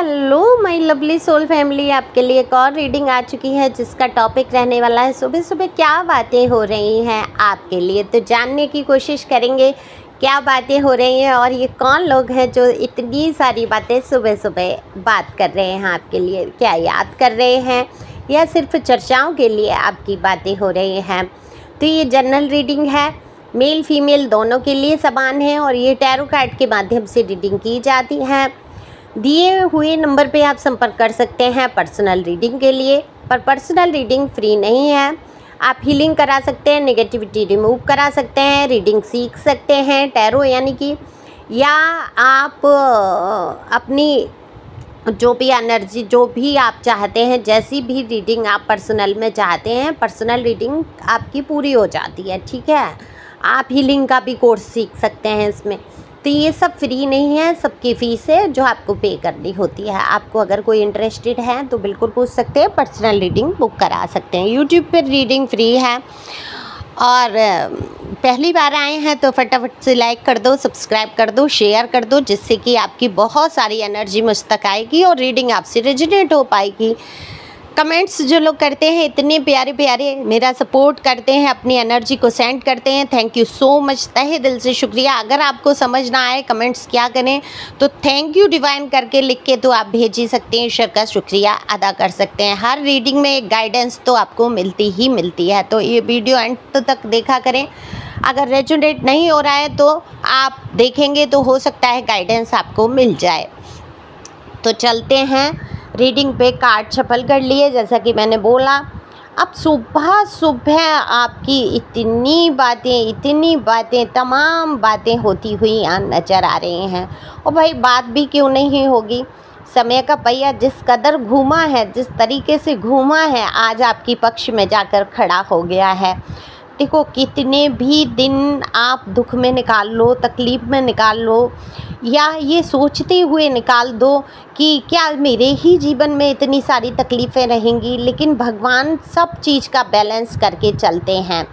Hello my lovely soul family, आपके लिए एक और रीडिंग आ चुकी है जिसका टॉपिक रहने वाला है सुबह सुबह क्या बातें हो रही हैं आपके लिए। तो जानने की कोशिश करेंगे क्या बातें हो रही हैं और ये कौन लोग हैं जो इतनी सारी बातें सुबह सुबह बात कर रहे हैं आपके लिए। क्या याद कर रहे हैं या सिर्फ चर्चाओं के लिए आपकी बातें हो रही हैं। तो ये जनरल रीडिंग है, मेल फीमेल दोनों के लिए समान है और ये टैरो कार्ड के माध्यम से रीडिंग की जाती है। दिए हुए नंबर पे आप संपर्क कर सकते हैं पर्सनल रीडिंग के लिए, पर पर्सनल रीडिंग फ्री नहीं है। आप हीलिंग करा सकते हैं, नेगेटिविटी रिमूव करा सकते हैं, रीडिंग सीख सकते हैं टैरो यानी कि, या आप अपनी जो भी एनर्जी जो भी आप चाहते हैं, जैसी भी रीडिंग आप पर्सनल में चाहते हैं, पर्सनल रीडिंग आपकी पूरी हो जाती है। ठीक है, आप हीलिंग का भी कोर्स सीख सकते हैं इसमें। तो ये सब फ्री नहीं है, सबकी फ़ीस है जो आपको पे करनी होती है। आपको अगर कोई इंटरेस्टेड है तो बिल्कुल पूछ सकते हैं, पर्सनल रीडिंग बुक करा सकते हैं। यूट्यूब पर रीडिंग फ्री है और पहली बार आए हैं तो फटाफट से लाइक कर दो, सब्सक्राइब कर दो, शेयर कर दो, जिससे कि आपकी बहुत सारी एनर्जी मुझ तक आएगी और रीडिंग आपसे रेजोनेट हो पाएगी। कमेंट्स जो लोग करते हैं इतने प्यारे प्यारे, मेरा सपोर्ट करते हैं, अपनी एनर्जी को सेंड करते हैं, थैंक यू सो मच, तहे दिल से शुक्रिया। अगर आपको समझ ना आए कमेंट्स क्या करें तो थैंक यू डिवाइन करके लिख के तो आप भेज ही सकते हैं, ईश्वर का शुक्रिया अदा कर सकते हैं। हर रीडिंग में एक गाइडेंस तो आपको मिलती ही मिलती है, तो ये वीडियो एंड तक देखा करें। अगर रेजोनेट नहीं हो रहा है तो आप देखेंगे तो हो सकता है गाइडेंस आपको मिल जाए। तो चलते हैं रीडिंग पे। कार्ड शफल कर लिए जैसा कि मैंने बोला। अब सुबह सुबह आपकी इतनी बातें तमाम बातें होती हुई यहाँ नज़र आ रही हैं। और भाई बात भी क्यों नहीं होगी, समय का पहिया जिस कदर घूमा है, जिस तरीके से घूमा है, आज आपकी पक्ष में जाकर खड़ा हो गया है। देखो, कितने भी दिन आप दुख में निकाल लो, तकलीफ़ में निकाल लो, या ये सोचते हुए निकाल दो कि क्या मेरे ही जीवन में इतनी सारी तकलीफ़ें रहेंगी, लेकिन भगवान सब चीज़ का बैलेंस करके चलते हैं।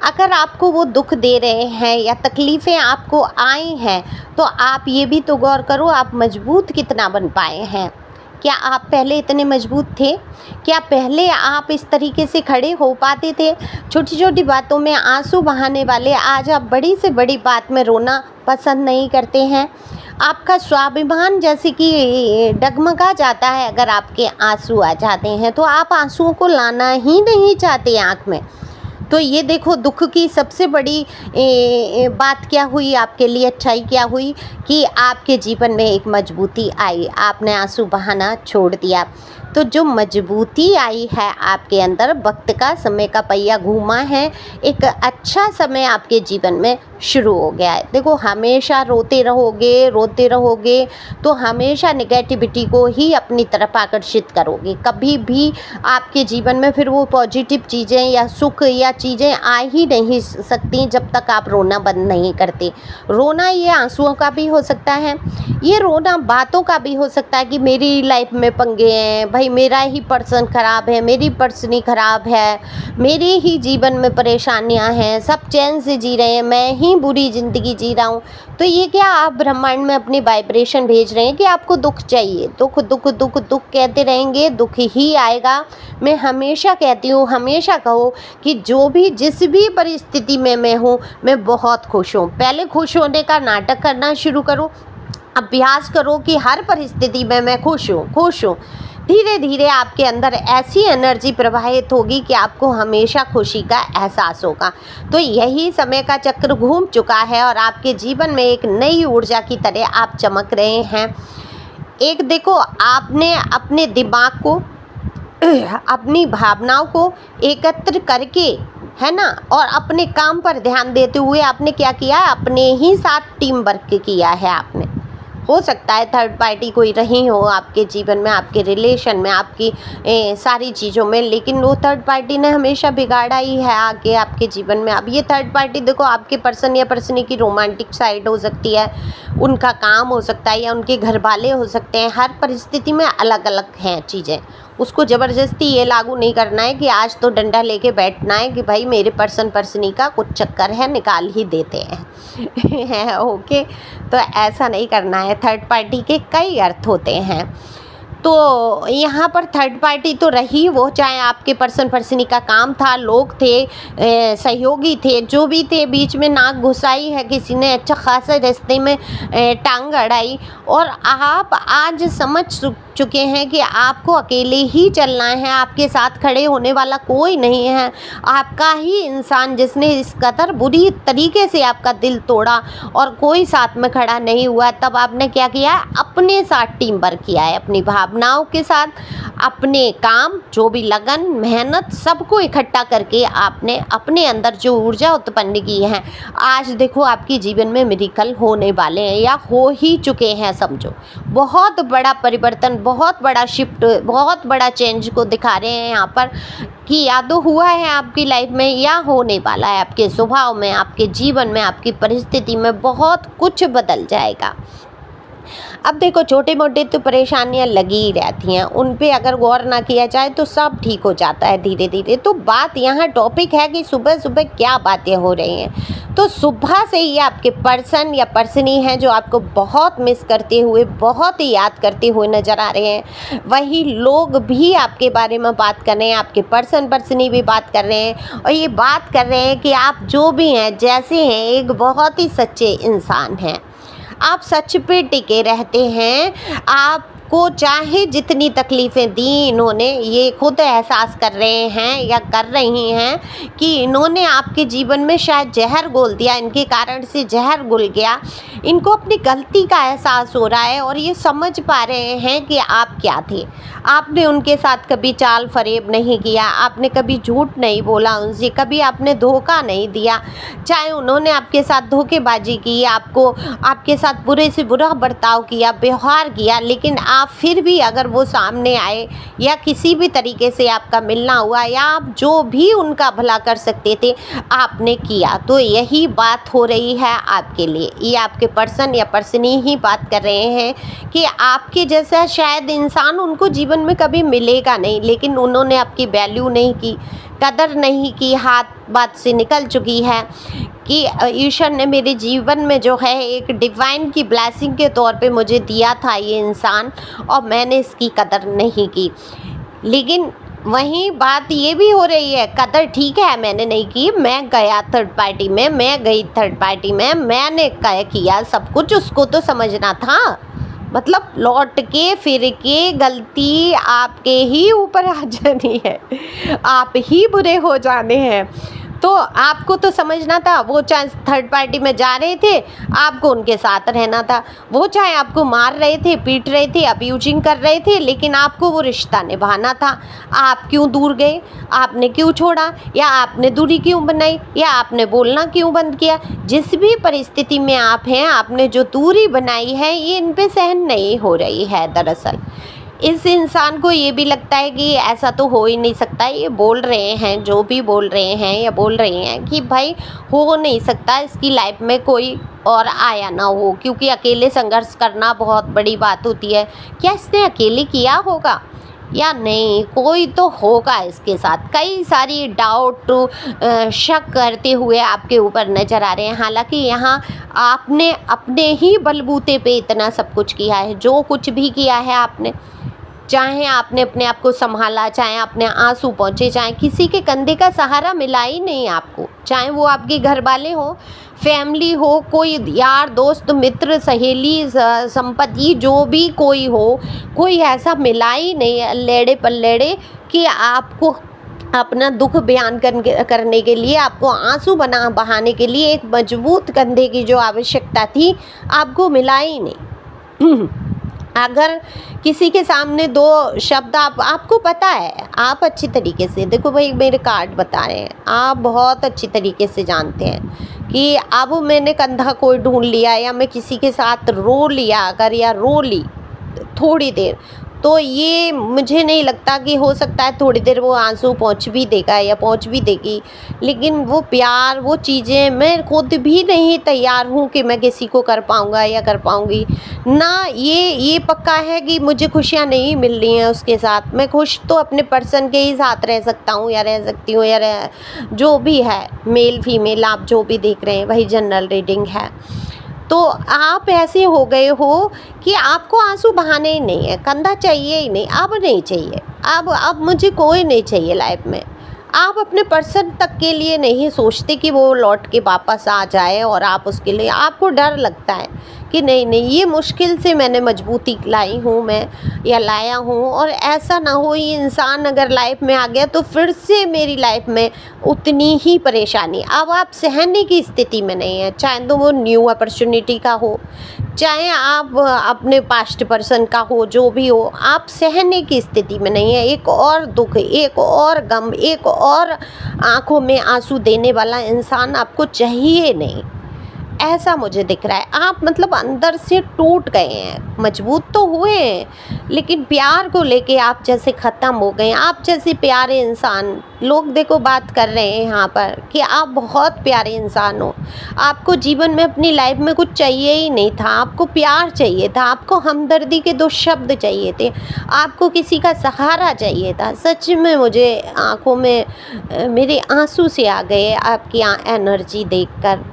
अगर आपको वो दुख दे रहे हैं या तकलीफ़ें आपको आई हैं तो आप ये भी तो गौर करो आप मजबूत कितना बन पाए हैं। क्या आप पहले इतने मजबूत थे? क्या पहले आप इस तरीके से खड़े हो पाते थे? छोटी छोटी बातों में आंसू बहाने वाले आज आप बड़ी से बड़ी बात में रोना पसंद नहीं करते हैं। आपका स्वाभिमान जैसे कि डगमगा जाता है अगर आपके आंसू आ जाते हैं, तो आप आंसुओं को लाना ही नहीं चाहते आँख में। तो ये देखो, दुख की सबसे बड़ी बात क्या हुई आपके लिए, अच्छाई क्या हुई कि आपके जीवन में एक मजबूती आई, आपने आंसू बहाना छोड़ दिया। तो जो मजबूती आई है आपके अंदर, वक्त का समय का पहिया घूमा है, एक अच्छा समय आपके जीवन में शुरू हो गया है। देखो, हमेशा रोते रहोगे तो हमेशा नेगेटिविटी को ही अपनी तरफ आकर्षित करोगे। कभी भी आपके जीवन में फिर वो पॉजिटिव चीज़ें या सुख या चीज़ें आ ही नहीं सकती जब तक आप रोना बंद नहीं करते। रोना ये आंसुओं का भी हो सकता है, ये रोना बातों का भी हो सकता है कि मेरी लाइफ में पंगे हैं, भाई मेरा ही पर्सन ख़राब है, मेरी पर्सनी ख़राब है, मेरे ही जीवन में परेशानियां हैं, सब चैन से जी रहे हैं, मैं ही बुरी ज़िंदगी जी रहा हूँ। तो ये क्या आप ब्रह्मांड में अपनी वाइब्रेशन भेज रहे हैं कि आपको दुख चाहिए? दुख दुख दुख दुख कहते रहेंगे, दुख ही आएगा। मैं हमेशा कहती हूँ, हमेशा कहो कि जो भी जिस भी परिस्थिति में मैं हूँ, मैं बहुत खुश हूँ। पहले खुश होने का नाटक करना शुरू करो, अभ्यास करो कि हर परिस्थिति में मैं खुश हूँ। धीरे धीरे आपके अंदर ऐसी एनर्जी प्रवाहित होगी कि आपको हमेशा खुशी का एहसास होगा। तो यही समय का चक्र घूम चुका है और आपके जीवन में एक नई ऊर्जा की तरह आप चमक रहे हैं। एक देखो, आपने अपने दिमाग को, अपनी भावनाओं को एकत्र करके, है ना, और अपने काम पर ध्यान देते हुए आपने क्या किया, अपने ही साथ टीम वर्क किया है आपने। हो सकता है थर्ड पार्टी कोई रही हो आपके जीवन में, आपके रिलेशन में, आपकी सारी चीज़ों में, लेकिन वो थर्ड पार्टी ने हमेशा बिगाड़ा ही है आगे आपके जीवन में। अब ये थर्ड पार्टी देखो, आपके पर्सन या पर्सनी की रोमांटिक साइड हो सकती है, उनका काम हो सकता है, या उनके घर वाले हो सकते हैं। हर परिस्थिति में अलग अलग हैं चीज़ें। उसको ज़बरदस्ती ये लागू नहीं करना है कि आज तो डंडा लेके बैठना है कि भाई मेरे पर्सन पर्सनी का कुछ चक्कर है, निकाल ही देते हैं ओके, तो ऐसा नहीं करना है। थर्ड पार्टी के कई अर्थ होते हैं। तो यहाँ पर थर्ड पार्टी तो रही, वो चाहे आपके पर्सनी का काम था, लोग थे, सहयोगी थे, जो भी थे, बीच में नाक घुसाई है किसी ने, अच्छा खासा रास्ते में टांग अड़ाई, और आप आज समझ चुके हैं कि आपको अकेले ही चलना है, आपके साथ खड़े होने वाला कोई नहीं है। आपका ही इंसान जिसने इस कदर बुरी तरीके से आपका दिल तोड़ा और कोई साथ में खड़ा नहीं हुआ, तब आपने क्या किया, अपने साथ टीम वर्क किया है, अपनी भावनाओं के साथ, अपने काम, जो भी लगन मेहनत सबको इकट्ठा करके आपने अपने अंदर जो ऊर्जा उत्पन्न की है, आज देखो आपकी जीवन में मिरेकल होने वाले हैं या हो ही चुके हैं। समझो बहुत बड़ा परिवर्तन, बहुत बड़ा शिफ्ट, बहुत बड़ा चेंज को दिखा रहे हैं यहाँ पर कि या तो हुआ है आपकी लाइफ में या होने वाला है। आपके स्वभाव में, आपके जीवन में, आपकी परिस्थिति में बहुत कुछ बदल जाएगा। अब देखो छोटे मोटे तो परेशानियां लगी ही रहती हैं, उन पे अगर गौर ना किया जाए तो सब ठीक हो जाता है धीरे धीरे। तो बात यहाँ टॉपिक है कि सुबह सुबह क्या बातें हो रही हैं। तो सुबह से ही आपके पर्सन या पर्सनी हैं जो आपको बहुत मिस करते हुए, बहुत ही याद करते हुए नज़र आ रहे हैं। वही लोग भी आपके बारे में बात कर रहे हैं, आपके पर्सनी भी बात कर रहे हैं, और ये बात कर रहे हैं कि आप जो भी हैं, जैसे हैं, एक बहुत ही सच्चे इंसान हैं। आप सच पे टिके रहते हैं। आपको चाहे जितनी तकलीफ़ें दी इन्होंने, ये खुद एहसास कर रहे हैं या कर रही हैं कि इन्होंने आपके जीवन में शायद जहर घोल दिया, इनके कारण से जहर घुल गया। इनको अपनी गलती का एहसास हो रहा है और ये समझ पा रहे हैं कि आप क्या थे। आपने उनके साथ कभी चाल फरेब नहीं किया, आपने कभी झूठ नहीं बोला उनसे, कभी आपने धोखा नहीं दिया। चाहे उन्होंने आपके साथ धोखेबाजी की, आपको आपके साथ बुरे से बुरा बर्ताव किया, व्यवहार किया, लेकिन आप फिर भी अगर वो सामने आए या किसी भी तरीके से आपका मिलना हुआ या आप जो भी उनका भला कर सकते थे आपने किया। तो यही बात हो रही है आपके लिए। ये आपके पर्सन या पर्सनी ही बात कर रहे हैं कि आपके जैसा शायद इंसान उनको जीवन में कभी मिलेगा नहीं, लेकिन उन्होंने आपकी वैल्यू नहीं की, कदर नहीं की, हाथ बात से निकल चुकी है कि ईश्वर ने मेरे जीवन में जो है एक डिवाइन की ब्लेसिंग के तौर पे मुझे दिया था ये इंसान, और मैंने इसकी कदर नहीं की। लेकिन वहीं बात ये भी हो रही है, कदर ठीक है मैंने नहीं की, मैं गया थर्ड पार्टी में, मैं गई थर्ड पार्टी में, मैंने क्या किया सब कुछ, उसको तो समझना था। मतलब लौट के फिर के गलती आपके ही ऊपर आ जानी है, आप ही बुरे हो जाने हैं। तो आपको तो समझना था, वो चाहे थर्ड पार्टी में जा रहे थे, आपको उनके साथ रहना था। वो चाहे आपको मार रहे थे, पीट रहे थे, अब्यूजिंग कर रहे थे, लेकिन आपको वो रिश्ता निभाना था। आप क्यों दूर गए, आपने क्यों छोड़ा, या आपने दूरी क्यों बनाई, या आपने बोलना क्यों बंद किया। जिस भी परिस्थिति में आप हैं, आपने जो दूरी बनाई है ये इन पे सहन नहीं हो रही है। दरअसल इस इंसान को ये भी लगता है कि ऐसा तो हो ही नहीं सकता, ये बोल रहे हैं, जो भी बोल रहे हैं या बोल रहे हैं कि भाई हो नहीं सकता इसकी लाइफ में कोई और आया ना हो, क्योंकि अकेले संघर्ष करना बहुत बड़ी बात होती है। क्या इसने अकेले किया होगा या नहीं, कोई तो होगा इसके साथ। कई सारी डाउट, शक करते हुए आपके ऊपर नज़र आ रहे हैं। हालांकि यहाँ आपने अपने ही बलबूते पे इतना सब कुछ किया है, जो कुछ भी किया है आपने, चाहे आपने अपने आप को संभाला, चाहे अपने आंसू पहुँचे, चाहे किसी के कंधे का सहारा मिला ही नहीं आपको, चाहे वो आपके घर वाले हो, फैमिली हो, कोई यार दोस्त मित्र सहेली संपत्ति जो भी कोई हो, कोई ऐसा मिला ही नहीं लेड़े पल्लेड़े कि आपको अपना दुख बयान करने के लिए, आपको आंसू बहाने के लिए एक मजबूत कंधे की जो आवश्यकता थी आपको मिला ही नहीं। अगर किसी के सामने दो शब्द आपको पता है, आप अच्छी तरीके से देखो भाई, मेरे कार्ड बता रहे हैं, आप बहुत अच्छी तरीके से जानते हैं कि अब मैंने कंधा कोई ढूंढ लिया या मैं किसी के साथ रो लिया अगर, या रो ली थोड़ी देर, तो ये मुझे नहीं लगता कि हो सकता है थोड़ी देर वो आंसू पहुँच भी देगा या पहुँच भी देगी, लेकिन वो प्यार, वो चीज़ें मैं खुद भी नहीं तैयार हूँ कि मैं किसी को कर पाऊँगा या कर पाऊँगी ना। ये पक्का है कि मुझे खुशियाँ नहीं मिल रही हैं उसके साथ। मैं खुश तो अपने पर्सन के ही साथ रह सकता हूँ या रह सकती हूँ, या जो भी है, मेल फीमेल आप जो भी देख रहे हैं वही जनरल रीडिंग है। तो आप ऐसे हो गए हो कि आपको आंसू बहाने ही नहीं है, कंधा चाहिए ही नहीं, अब नहीं चाहिए, अब मुझे कोई नहीं चाहिए लाइफ में। आप अपने पर्सन तक के लिए नहीं सोचते कि वो लौट के वापस आ जाए, और आप उसके लिए आपको डर लगता है कि नहीं नहीं, ये मुश्किल से मैंने मजबूती लाई हूँ मैं, या लाया हूँ, और ऐसा ना हो ये इंसान अगर लाइफ में आ गया तो फिर से मेरी लाइफ में उतनी ही परेशानी। अब आप सहने की स्थिति में नहीं है, चाहे तो वो न्यू अपॉर्चुनिटी का हो, चाहे आप अपने पास्ट पर्सन का हो, जो भी हो, आप सहने की स्थिति में नहीं है। एक और दुख, एक और गम, एक और आंखों में आंसू देने वाला इंसान आपको चाहिए नहीं, ऐसा मुझे दिख रहा है। आप मतलब अंदर से टूट गए हैं, मजबूत तो हुए हैं, लेकिन प्यार को लेके आप जैसे ख़त्म हो गए हैं। आप जैसे प्यारे इंसान, लोग देखो बात कर रहे हैं यहाँ पर कि आप बहुत प्यारे इंसान हो, आपको जीवन में अपनी लाइफ में कुछ चाहिए ही नहीं था, आपको प्यार चाहिए था, आपको हमदर्दी के 2 शब्द चाहिए थे, आपको किसी का सहारा चाहिए था। सच में मुझे आँखों में मेरे आंसू से आ गए आपकी एनर्जी देखकर,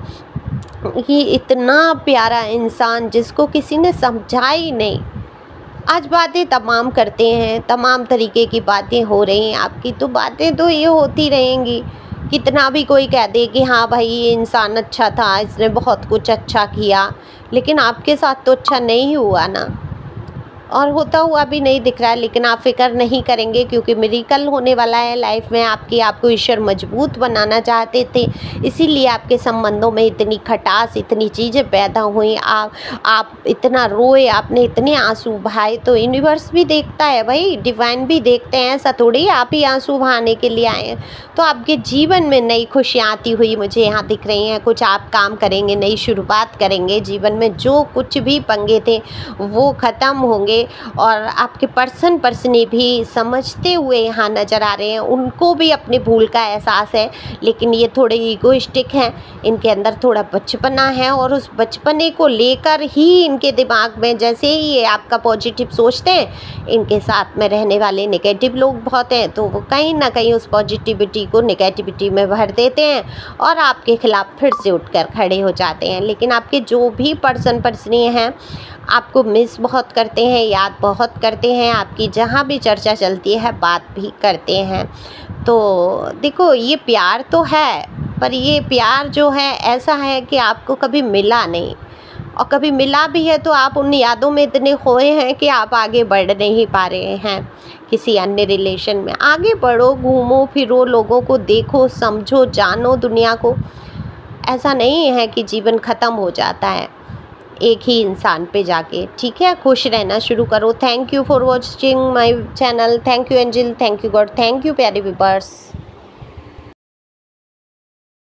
कि इतना प्यारा इंसान जिसको किसी ने समझा ही नहीं, आज बातें तमाम करते हैं, तमाम तरीके की बातें हो रही हैं आपकी, तो बातें तो ये होती रहेंगी। कितना भी कोई कह दे कि हाँ भाई ये इंसान अच्छा था, इसने बहुत कुछ अच्छा किया, लेकिन आपके साथ तो अच्छा नहीं हुआ ना, और होता हुआ भी नहीं दिख रहा है। लेकिन आप फिक्र नहीं करेंगे, क्योंकि मिरेकल होने वाला है लाइफ में आपकी। आपको ईश्वर मजबूत बनाना चाहते थे, इसीलिए आपके संबंधों में इतनी खटास, इतनी चीज़ें पैदा हुई, आप इतना रोए, आपने इतने आंसू बहाए। तो यूनिवर्स भी देखता है भाई, डिवाइन भी देखते हैं, ऐसा थोड़ी आप ही आंसू बहाने के लिए आए हैं। तो आपके जीवन में नई खुशियाँ आती हुई मुझे यहाँ दिख रही हैं। कुछ आप काम करेंगे, नई शुरुआत करेंगे जीवन में, जो कुछ भी पंगे थे वो ख़त्म होंगे, और आपके पर्सनी भी समझते हुए यहाँ नज़र आ रहे हैं। उनको भी अपनी भूल का एहसास है, लेकिन ये थोड़े ईगोइस्टिक हैं, इनके अंदर थोड़ा बचपना है, और उस बचपने को लेकर ही इनके दिमाग में, जैसे ही ये आपका पॉजिटिव सोचते हैं, इनके साथ में रहने वाले नेगेटिव लोग बहुत हैं, तो वो कहीं ना कहीं उस पॉजिटिविटी को नेगेटिविटी में भर देते हैं, और आपके खिलाफ फिर से उठकर खड़े हो जाते हैं। लेकिन आपके जो भी पर्सनी हैं आपको मिस बहुत करते हैं, याद बहुत करते हैं, आपकी जहाँ भी चर्चा चलती है बात भी करते हैं। तो देखो ये प्यार तो है, पर ये प्यार जो है ऐसा है कि आपको कभी मिला नहीं, और कभी मिला भी है तो आप उन यादों में इतने खोए हैं कि आप आगे बढ़ नहीं पा रहे हैं किसी अन्य रिलेशन में। आगे बढ़ो, घूमो फिरो, लोगों को देखो, समझो, जानो दुनिया को। ऐसा नहीं है कि जीवन ख़त्म हो जाता है एक ही इंसान पे जाके, ठीक है। खुश रहना शुरू करो। Thank you for watching my channel. Thank you angel, thank you God, thank you प्यारे व्यूअर्स।